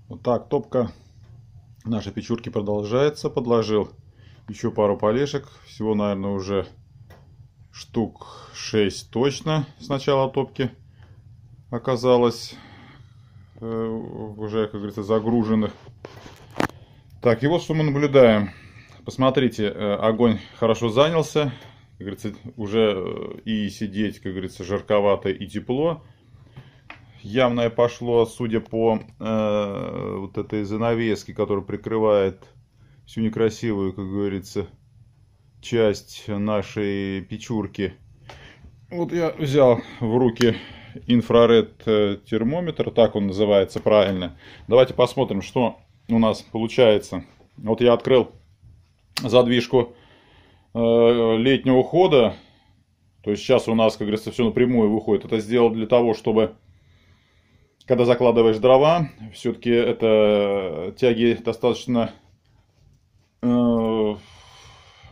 Вот так, топка нашей печурки продолжается. Подложил еще пару полешек. Всего, наверное, уже штук 6 точно с начала топки оказалось. Уже, как говорится, загруженных. Так, и вот что мы наблюдаем. Посмотрите, огонь хорошо занялся. Как говорится, уже и сидеть, как говорится, жарковато и тепло. Явное пошло, судя по вот этой занавеске, которая прикрывает всю некрасивую, как говорится, часть нашей печурки. Вот я взял в руки инфраред термометр, так он называется правильно. Давайте посмотрим, что у нас получается. Вот я открыл задвижку летнего хода. То есть сейчас у нас, как говорится, все напрямую выходит. Это сделал для того, чтобы, когда закладываешь дрова, все-таки это тяги достаточно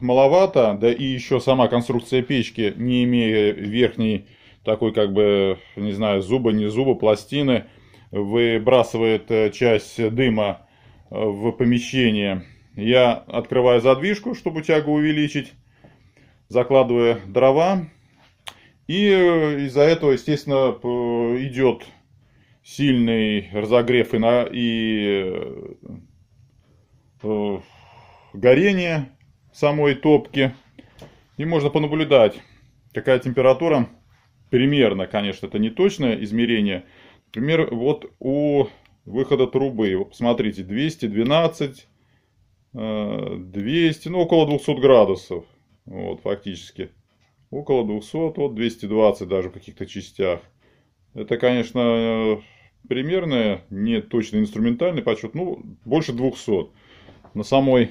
маловато, да и еще сама конструкция печки, не имея верхней такой, как бы, не знаю, зуба, не зуба, пластины, выбрасывает часть дыма в помещение. Я открываю задвижку, чтобы тягу увеличить, закладываю дрова, и из-за этого, естественно, идет сильный разогрев и горение самой топки. И можно понаблюдать, какая температура. Примерно, конечно, это не точное измерение. Например, вот у выхода трубы. Вот посмотрите, 212, 200, ну около 200 градусов. Вот, фактически. Около 200, вот 220 даже в каких-то частях. Это, конечно, примерное, не точно инструментальный подсчет. Ну, больше 200. На самой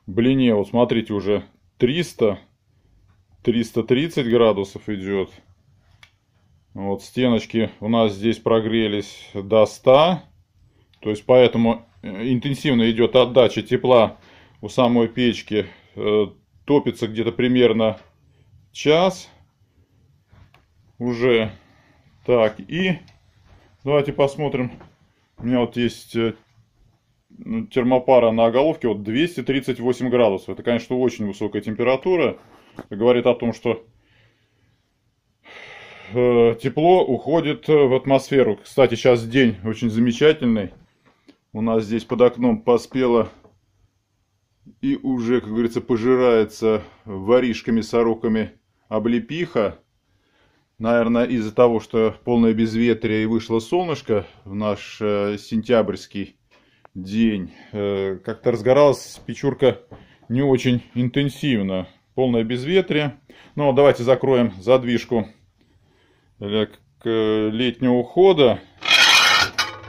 блине, вот смотрите, уже 300, 330 градусов идет. Вот стеночки у нас здесь прогрелись до 100. То есть поэтому интенсивно идет отдача тепла у самой печки. Топится где-то примерно час уже. Так, и давайте посмотрим. У меня вот есть термопара на головке, вот 238 градусов. Это, конечно, очень высокая температура. Говорит о том, что тепло уходит в атмосферу. Кстати, сейчас день очень замечательный. У нас здесь под окном поспело и уже, как говорится, пожирается воришками, сороками облепиха. Наверное, из-за того, что полное безветрие и вышло солнышко в наш сентябрьский день, как-то разгоралась печурка не очень интенсивно. Полное безветрие. Ну, давайте закроем задвижку к летнего хода.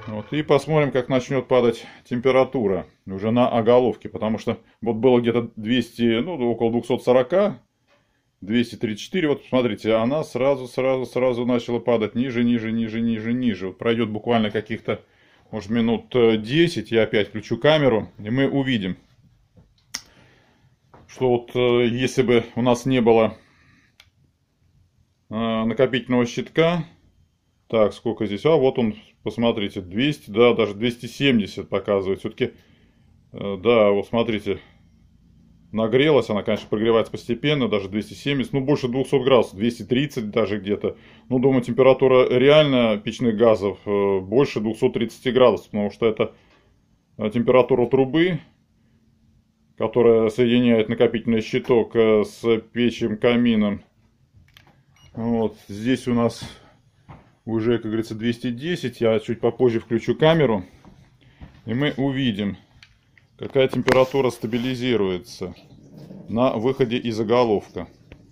Вот, и посмотрим, как начнет падать температура уже на оголовке. Потому что вот было где-то 200, ну, около 240, 234. Вот смотрите, она сразу начала падать ниже, ниже, ниже, ниже, ниже. Вот пройдет буквально каких-то, может, минут 10. Я опять включу камеру, и мы увидим, что вот если бы у нас не было накопительного щитка. Так, сколько здесь? А, вот он, посмотрите, 200, да, даже 270 показывает. Все-таки, да, вот смотрите, нагрелась. Она, конечно, прогревается постепенно, даже 270, ну, больше 200 градусов, 230 даже где-то. Ну, думаю, температура реально печных газов больше 230 градусов, потому что это температура трубы, которая соединяет накопительный щиток с печным камином. Вот, здесь у нас уже, как говорится, 210. Я чуть попозже включу камеру, и мы увидим, какая температура стабилизируется на выходе из заголовка.